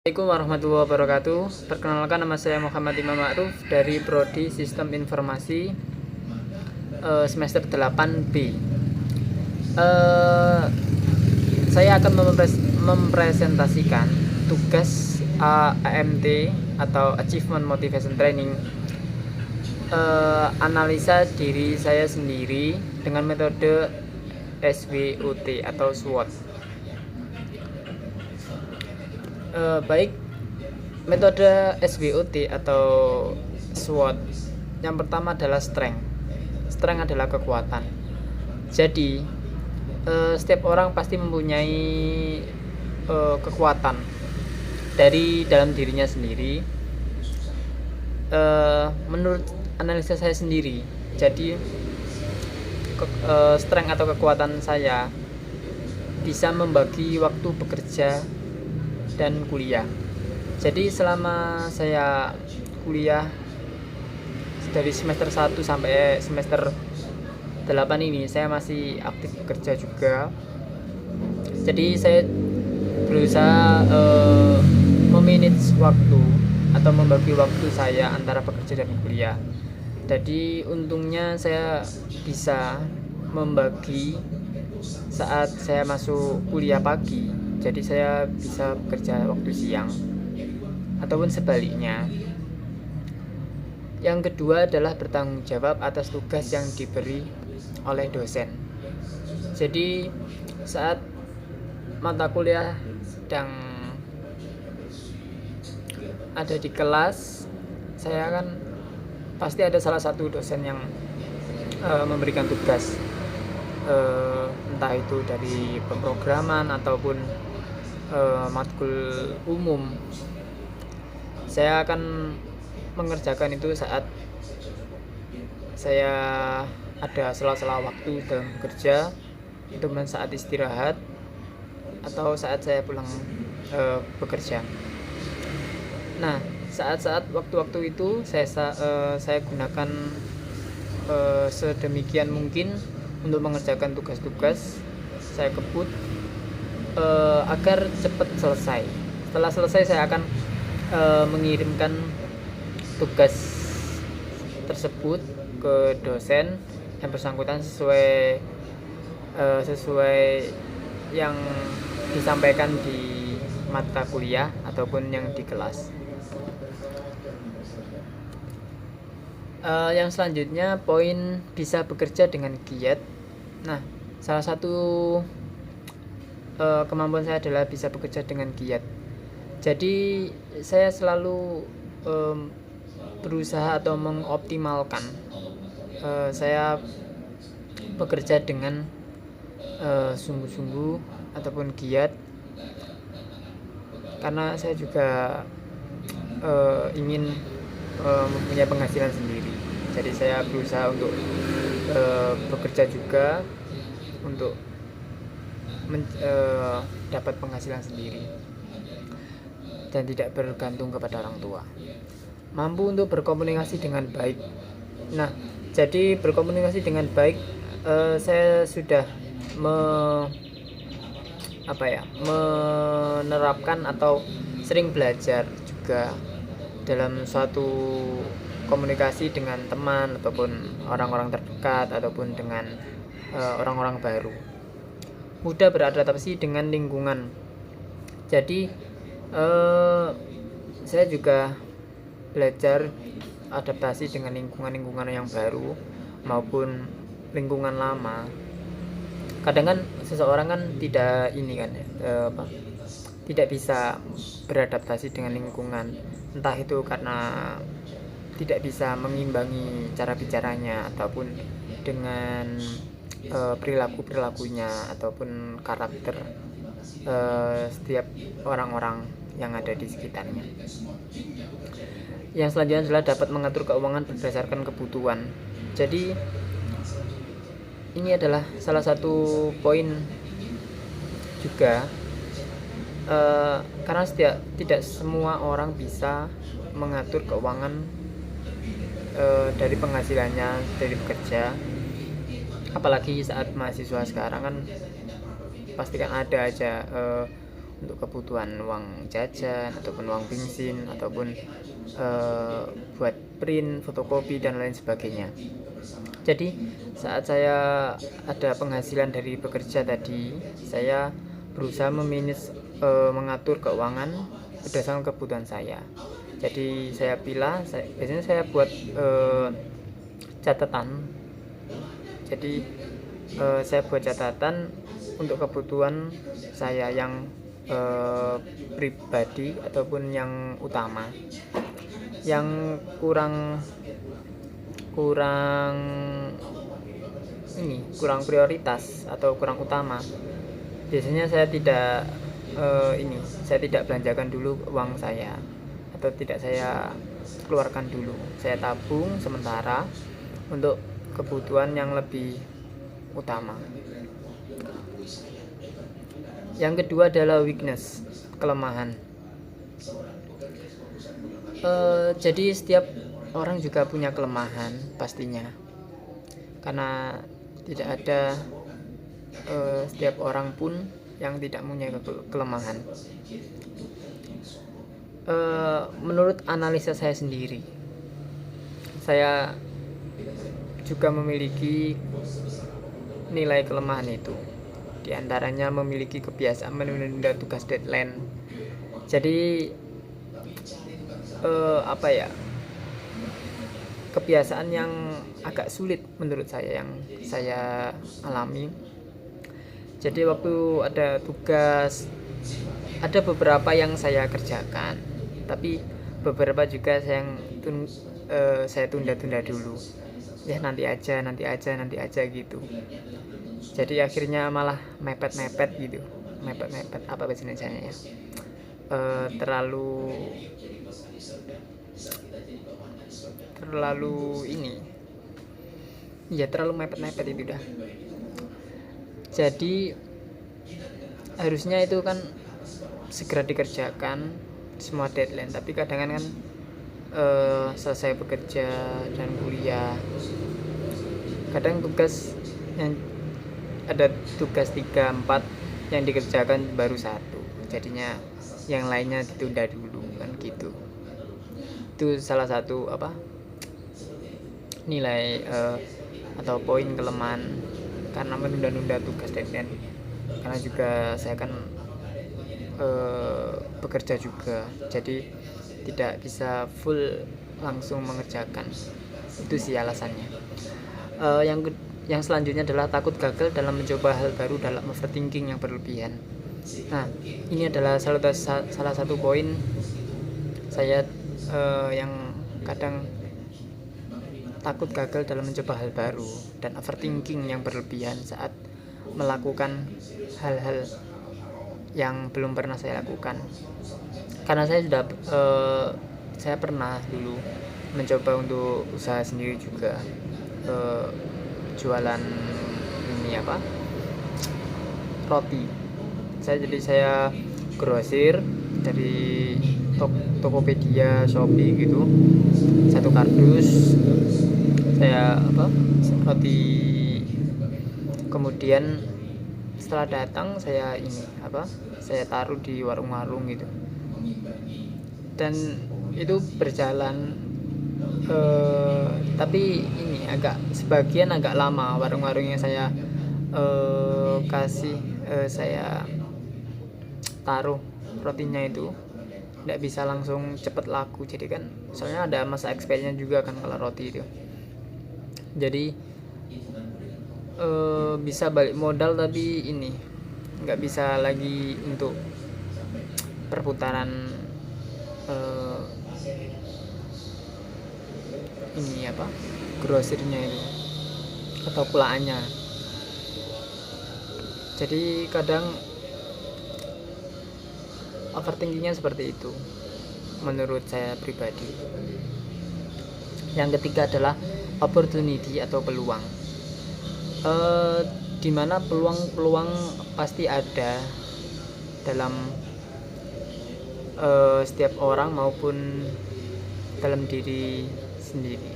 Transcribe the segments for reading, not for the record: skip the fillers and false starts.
Assalamualaikum warahmatullahi wabarakatuh. Perkenalkan, nama saya Muhammad Imam Ma'ruf dari Prodi Sistem Informasi semester 8B. Saya akan mempresentasikan tugas AMT atau Achievement Motivation Training, analisa diri saya sendiri dengan metode SWOT atau SWOT. Baik, metode SWOT atau SWOT yang pertama adalah strength. Strength adalah kekuatan. Jadi setiap orang pasti mempunyai kekuatan dari dalam dirinya sendiri. Menurut analisa saya sendiri, jadi strength atau kekuatan saya bisa membagi waktu bekerja dan kuliah. Jadi selama saya kuliah dari semester 1 sampai semester 8 ini, saya masih aktif bekerja juga. Jadi saya berusaha memanage waktu atau membagi waktu saya antara bekerja dan kuliah. Jadi untungnya saya bisa membagi saat saya masuk kuliah pagi, jadi saya bisa bekerja waktu siang ataupun sebaliknya. Yang kedua adalah bertanggung jawab atas tugas yang diberi oleh dosen. Jadi saat mata kuliah sedang ada di kelas, saya kan pasti ada salah satu dosen yang memberikan tugas, entah itu dari pemrograman ataupun matkul umum. Saya akan mengerjakan itu saat saya ada sela-sela waktu dalam bekerja, itu saat istirahat atau saat saya pulang bekerja. Nah, saat-saat waktu-waktu itu saya gunakan sedemikian mungkin untuk mengerjakan tugas-tugas saya kebut agar cepat selesai. Setelah selesai, saya akan mengirimkan tugas tersebut ke dosen yang bersangkutan sesuai yang disampaikan di mata kuliah ataupun yang di kelas. Yang selanjutnya, poin bisa bekerja dengan giat. Nah, salah satu kemampuan saya adalah bisa bekerja dengan giat. Jadi saya selalu berusaha atau mengoptimalkan saya bekerja dengan sungguh-sungguh ataupun giat, karena saya juga ingin mempunyai penghasilan sendiri. Jadi saya berusaha untuk bekerja juga untuk dapat penghasilan sendiri dan tidak bergantung kepada orang tua. Mampu untuk berkomunikasi dengan baik. Nah, jadi berkomunikasi dengan baik, saya sudah menerapkan atau sering belajar juga dalam suatu komunikasi dengan teman ataupun orang-orang terdekat ataupun dengan orang-orang baru. Mudah beradaptasi dengan lingkungan. Jadi saya juga belajar adaptasi dengan lingkungan yang baru maupun lingkungan lama. Kadang kan seseorang kan tidak tidak bisa beradaptasi dengan lingkungan, entah itu karena tidak bisa mengimbangi cara bicaranya ataupun dengan perilakunya ataupun karakter setiap orang-orang yang ada di sekitarnya. Yang selanjutnya adalah dapat mengatur keuangan berdasarkan kebutuhan. Jadi ini adalah salah satu poin juga, karena tidak semua orang bisa mengatur keuangan dari penghasilannya dari bekerja. Apalagi saat mahasiswa sekarang kan pasti kan ada aja untuk kebutuhan uang jajan ataupun uang bensin ataupun buat print, fotokopi dan lain sebagainya. Jadi saat saya ada penghasilan dari bekerja tadi, saya berusaha mengatur keuangan berdasarkan kebutuhan saya. Jadi saya biasanya saya buat catatan. Jadi saya buat catatan untuk kebutuhan saya yang pribadi ataupun yang utama. Yang kurang prioritas atau kurang utama, biasanya saya tidak belanjakan dulu uang saya atau tidak saya keluarkan dulu. Saya tabung sementara untuk kebutuhan yang lebih utama. Yang kedua adalah weakness, kelemahan. Jadi setiap orang juga punya kelemahan pastinya, karena tidak ada setiap orang pun yang tidak punya kelemahan. Menurut analisa saya sendiri, saya juga memiliki nilai kelemahan itu. Di antaranya memiliki kebiasaan menunda tugas deadline. Jadi kebiasaan yang agak sulit menurut saya yang saya alami. Jadi waktu ada tugas, ada beberapa yang saya kerjakan, tapi beberapa juga saya tunda-tunda dulu. Ya nanti aja gitu. Jadi akhirnya malah mepet gitu. Mepet apa bahasa ya? terlalu mepet itu dah. Jadi harusnya itu kan segera dikerjakan semua deadline, tapi kadang kan selesai bekerja dan kuliah, kadang ada tugas 3-4 yang dikerjakan baru 1, jadinya yang lainnya ditunda dulu kan gitu. Itu salah satu nilai atau poin kelemahan karena menunda-nunda tugas deadline. Karena juga saya kan bekerja juga, jadi tidak bisa full langsung mengerjakan. Itu sih alasannya. Yang selanjutnya adalah takut gagal dalam mencoba hal baru dalam overthinking yang berlebihan. Nah, ini adalah salah satu poin saya yang kadang takut gagal dalam mencoba hal baru dan overthinking yang berlebihan saat melakukan hal-hal yang belum pernah saya lakukan. Karena saya pernah dulu mencoba untuk usaha sendiri juga, jualan roti. Saya grosir dari Tokopedia, Shopee gitu. Satu kardus saya roti. Kemudian setelah datang saya taruh di warung-warung gitu. Dan itu berjalan, tapi sebagian agak lama. Warung-warung yang saya saya taruh rotinya itu tidak bisa langsung cepet laku. Jadi kan soalnya ada masa expirednya juga kan kalau roti itu. Jadi bisa balik modal, tapi nggak bisa lagi untuk perputaran grosirnya itu atau pulaannya. Jadi kadang overthinkingnya seperti itu menurut saya pribadi. Yang ketiga adalah opportunity atau peluang. Dimana peluang pasti ada dalam setiap orang maupun dalam diri sendiri,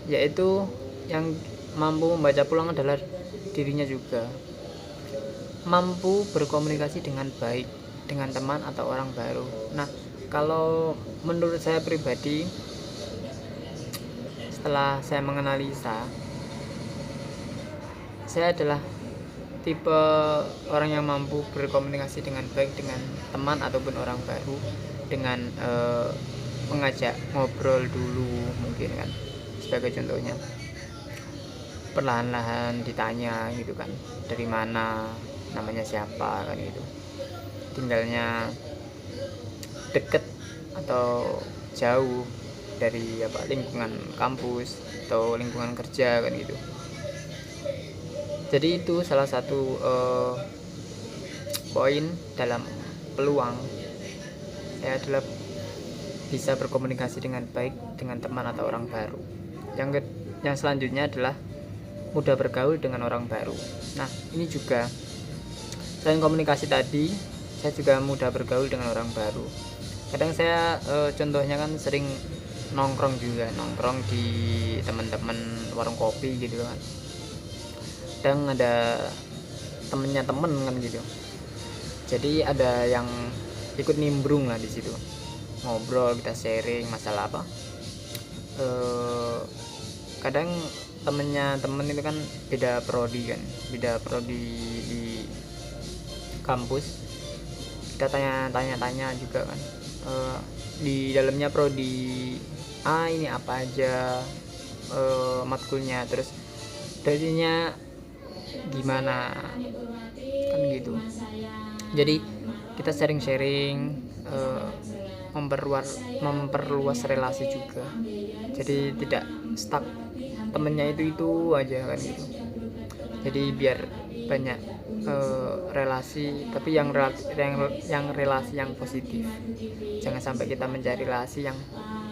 yaitu yang mampu membaca peluang adalah dirinya juga. mampu berkomunikasi dengan baik dengan teman atau orang baru. Nah, kalau menurut saya pribadi, setelah saya menganalisa, saya adalah tipe orang yang mampu berkomunikasi dengan baik dengan teman ataupun orang baru dengan mengajak ngobrol dulu, mungkin kan, sebagai contohnya perlahan-lahan ditanya gitu kan, dari mana, namanya siapa kan gitu, tinggalnya deket atau jauh dari lingkungan kampus atau lingkungan kerja kan gitu. Jadi itu salah satu poin dalam peluang saya adalah bisa berkomunikasi dengan baik dengan teman atau orang baru. Yang selanjutnya adalah mudah bergaul dengan orang baru. Nah, ini juga selain komunikasi tadi, saya juga mudah bergaul dengan orang baru. Kadang saya contohnya kan sering nongkrong di teman-teman warung kopi gitu kan. Kadang ada temennya temen kan gitu. Jadi ada yang ikut nimbrung lah di situ. Ngobrol, kita sharing masalah apa. Kadang temennya temen itu kan beda prodi di kampus. Kita tanya juga kan, di dalamnya prodi A ini apa aja matkulnya, terus darinya gimana kan gitu. Jadi kita sharing memperluas relasi juga, jadi tidak stuck temennya itu aja kan gitu. Jadi biar banyak relasi, tapi yang relasi yang positif, jangan sampai kita mencari relasi yang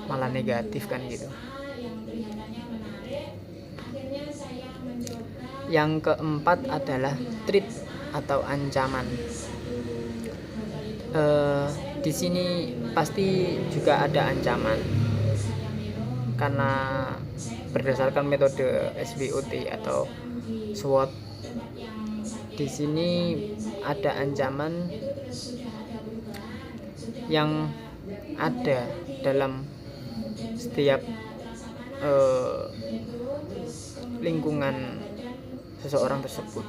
malah negatif kan gitu. Yang keempat adalah threat atau ancaman. Di sini pasti juga ada ancaman, karena berdasarkan metode SWOT atau SWOT. Di sini ada ancaman yang ada dalam setiap lingkungan seseorang tersebut.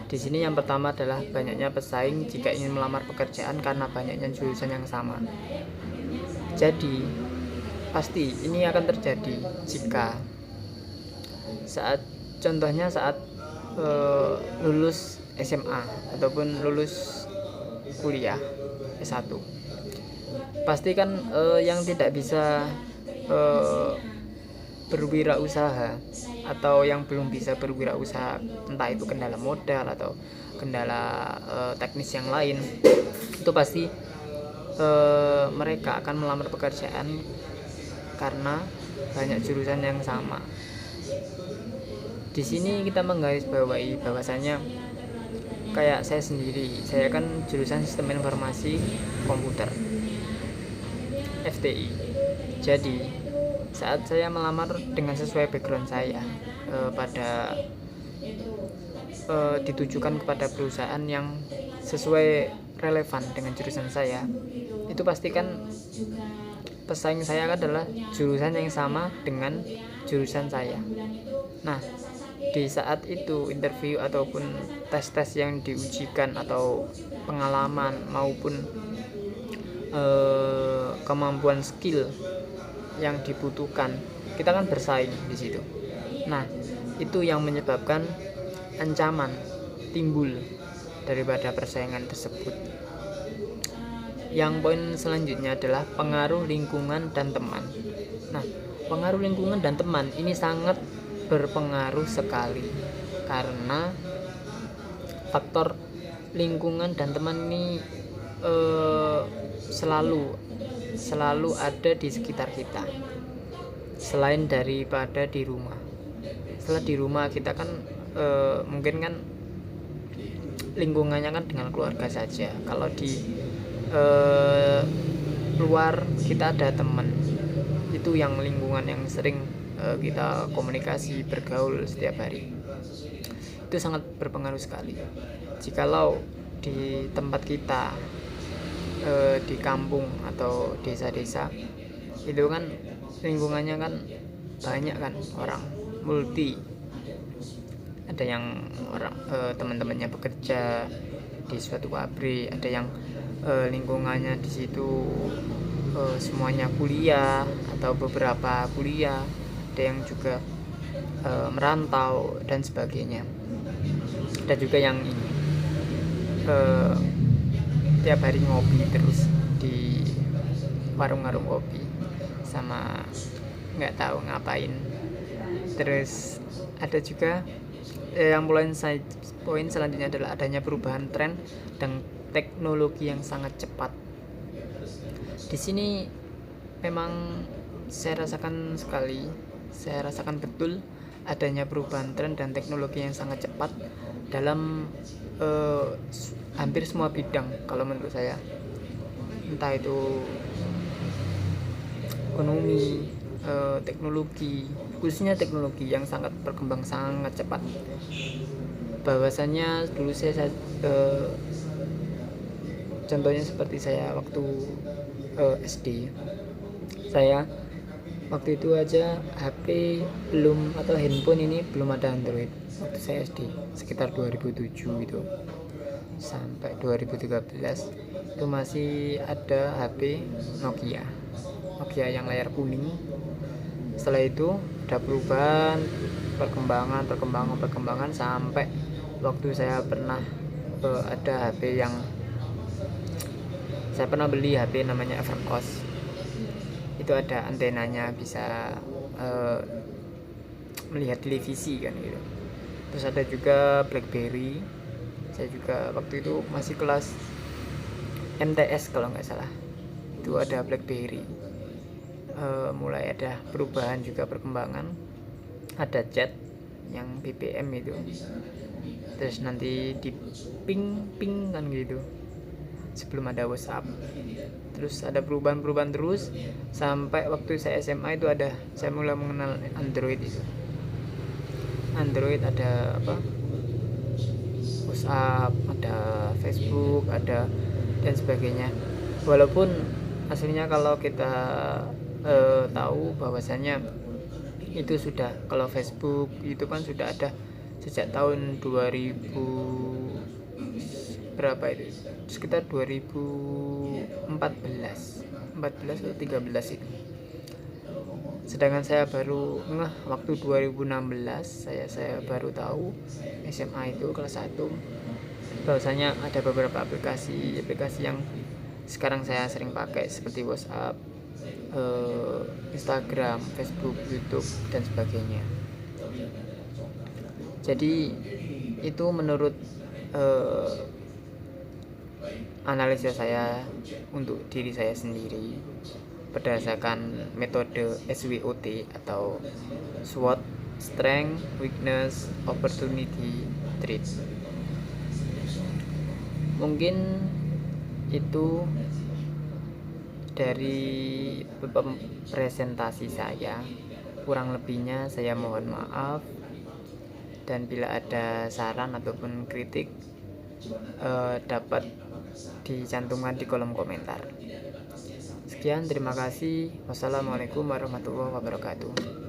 Di sini yang pertama adalah banyaknya pesaing jika ingin melamar pekerjaan karena banyaknya jurusan yang sama. Jadi pasti ini akan terjadi jika saat lulus SMA ataupun lulus kuliah S1. Pasti kan yang tidak bisa berwirausaha atau yang belum bisa berwirausaha, entah itu kendala modal atau kendala teknis yang lain, itu pasti mereka akan melamar pekerjaan karena banyak jurusan yang sama. Di sini kita menggarisbawahi bahwasanya kayak saya sendiri, saya kan jurusan Sistem Informasi Komputer FTI. Jadi saat saya melamar dengan sesuai background saya, ditujukan kepada perusahaan yang sesuai relevan dengan jurusan saya, itu pastikan pesaing saya adalah jurusan yang sama dengan jurusan saya. Nah, di saat itu interview ataupun tes yang diujikan atau pengalaman maupun kemampuan skill yang dibutuhkan, kita kan bersaing di situ. Nah, itu yang menyebabkan ancaman timbul daripada persaingan tersebut. Yang poin selanjutnya adalah pengaruh lingkungan dan teman. Nah, pengaruh lingkungan dan teman ini sangat berpengaruh sekali, karena faktor lingkungan dan teman ini selalu ada di sekitar kita, selain daripada di rumah. Setelah di rumah kita kan mungkin kan lingkungannya kan dengan keluarga saja. Kalau di luar kita ada teman, itu yang lingkungan yang sering kita komunikasi, bergaul setiap hari, itu sangat berpengaruh sekali. jikalau di tempat kita di kampung atau desa-desa itu kan lingkungannya kan banyak kan orang multi, ada yang orang teman-temannya bekerja di suatu pabrik, ada yang lingkungannya di situ semuanya kuliah atau beberapa kuliah, ada yang juga merantau dan sebagainya. Ada juga yang ini tiap hari ngopi terus di warung-warung kopi sama nggak tahu ngapain. Terus ada juga yang poin selanjutnya adalah adanya perubahan tren dan teknologi yang sangat cepat. Di sini memang saya rasakan betul adanya perubahan tren dan teknologi yang sangat cepat dalam hampir semua bidang kalau menurut saya, entah itu ekonomi, teknologi, khususnya teknologi yang sangat berkembang sangat cepat. Bahwasannya dulu saya contohnya seperti saya waktu SD, saya waktu itu aja HP belum, atau handphone ini belum ada Android waktu saya SD, sekitar 2007 itu sampai 2013 itu masih ada HP Nokia yang layar kuning. Setelah itu ada perubahan, perkembangan sampai waktu saya pernah ada HP yang saya pernah beli HP namanya Evercost. Itu ada antenanya, bisa melihat televisi kan gitu. Terus ada juga BlackBerry. Saya juga waktu itu masih kelas MTS kalau nggak salah, itu ada BlackBerry. Mulai ada perubahan juga, perkembangan. Ada chat yang BBM itu, terus nanti di ping kan gitu sebelum ada WhatsApp. Terus ada perubahan terus sampai waktu saya SMA itu saya mulai mengenal Android itu. Android ada apa? WhatsApp, ada Facebook, ada dan sebagainya. Walaupun aslinya kalau kita tahu bahwasannya itu sudah, kalau Facebook itu kan sudah ada sejak tahun 2000 berapa itu, sekitar 2014 atau 13 itu. Sedangkan saya baru waktu 2016 saya baru tahu SMA itu kelas 1 bahwasanya ada beberapa aplikasi yang sekarang saya sering pakai seperti WhatsApp, Instagram, Facebook, YouTube dan sebagainya. Jadi itu menurut analisa saya untuk diri saya sendiri berdasarkan metode SWOT atau SWOT, Strength, Weakness, Opportunity, Threat. Mungkin itu dari presentasi saya. Kurang lebihnya saya mohon maaf, dan bila ada saran ataupun kritik dapat dicantumkan di kolom komentar. Sekian, terima kasih. Wassalamualaikum warahmatullahi wabarakatuh.